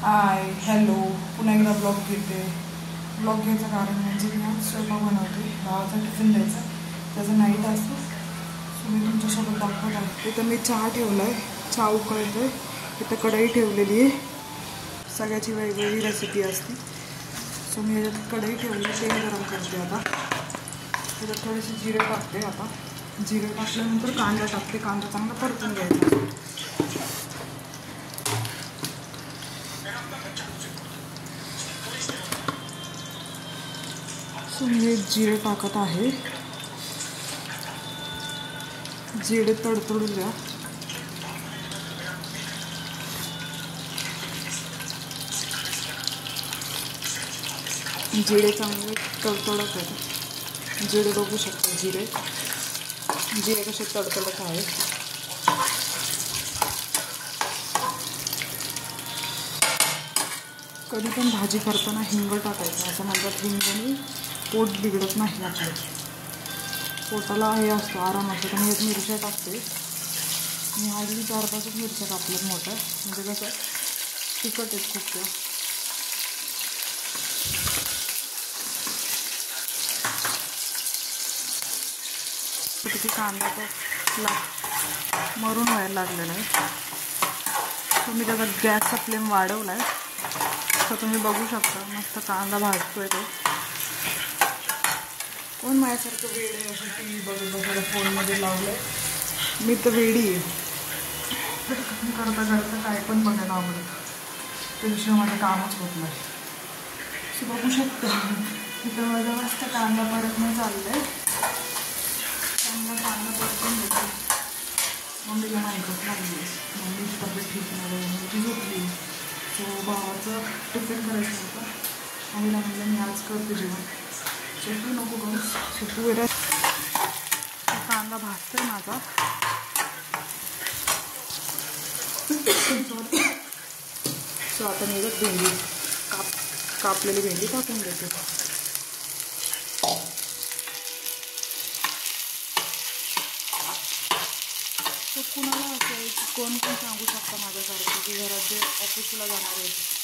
Hi hello, पुन्हा एकदा blog घेते. ब्लॉग घ्यायचं कारण म्हणजे मी आज स्वयंपाक बनवते. गावाचा टिफिन द्यायचा, त्याचा नाईट असतो. सो मी तुमच्यासोबत दाखवत आहे. इथं मी चहा ठेवला आहे, चहा उकळत आहे. इथं कढई ठेवलेली आहे. सगळ्याची वेगवेगळी रेसिपी असते. सो मी याच्यात कढई ठेवली, तेल गरम करते. आता त्याच्यात थोडेसे जिरे टाकते. आता जिरे टाकल्यानंतर कांदा टाकते. कांदा चांगला परतून घ्यायचा. मी जिरे टाकत आहे. जिरे तडतडू द्या. जिरे चांगले तडतडत आहेत. जिरे बघू शकता, जिरे कसे तडतडत आहेत. कधी पण भाजी करताना हिंग टाकायचं. असं म्हणतात, हिंगाने पोट बिघडत नाही. आपलं पोटाला हे असतो, आराम असतो. तर मी एक मिरच्या टाकते. मी हळदी 4-5 मिरच्या टाकल्यात मोठ्या, म्हणजे कसं तिखट आहेत खूप त्या. किती कांदा तर मरून व्हायला लागलेला आहे. तर मी त्याचा गॅसचा फ्लेम वाढवला आहे. तर तुम्ही बघू शकता, मस्त कांदा भाजतोय तो. कोण माझ्यासारखं वेळ आहे असं टी व्ही बघत बसायला फोनमध्ये लावलं आहे. मी तर वेडी आहे. करता करता काय पण बघायला आवडतं. त्याशिवाय माझं कामच होत नाही. असं बघू शकता, इथं माझा मस्त कांदा परतणं चाललं आहे. चांगला कांदा परतून घेतो. मम्मीला ऐकत लागली. मम्मीची तब्येत ठीक नाही, मम्मीची झोपली. सो भावाचं टिफिन करायचं होतं. मम्मीला म्हणलं मी आज करते जेवण. सुटू नको गं, सुटू वेळा. कांदा भाजतोय माझा. सो आता मी भेंडी कापलेली भेंडी टाकून देते. तर कुणाला असं आहे की कोण पण सांगू शकता माझ्यासारखं की घरात जे ऑफिसला जाणार आहेत.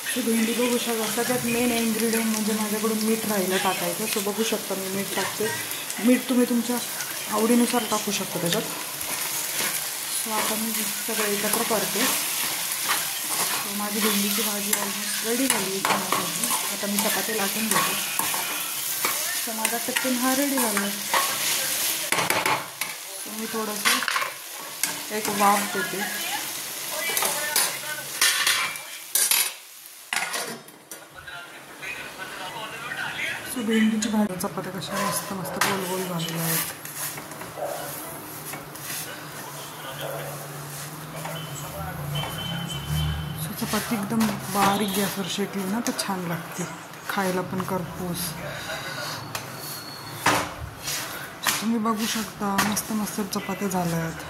सो भेंडी बघू शकता. सगळ्यात मेन इन्ग्रेडियंट म्हणजे माझ्याकडून मीठ राहिलं टाकायचं. सो बघू शकता मी मीठ टाकते. मीठ तुम्ही तुमच्या आवडीनुसार टाकू शकता त्याच्यात. सो आता मी सगळं एकत्र करते. सो माझी भेंडीची भाजी ऑलमोस्ट रेडी झाली आहे. आता मी चपाती लाटून घेते. सो माझा टिफिन हा रेडी झाला आहे. सो मी थोडंसं एक वाफ देते. सो भेंडीची भाजी चपात्या कशा मस्त मस्त गोल गोल झालेल्या आहेत. सो चपाती एकदम बारीक गॅसवर शेकली ना तर छान लागते, खायला पण करपूस. तुम्ही बघू शकता, मस्त मस्त चपात्या झाल्या आहेत.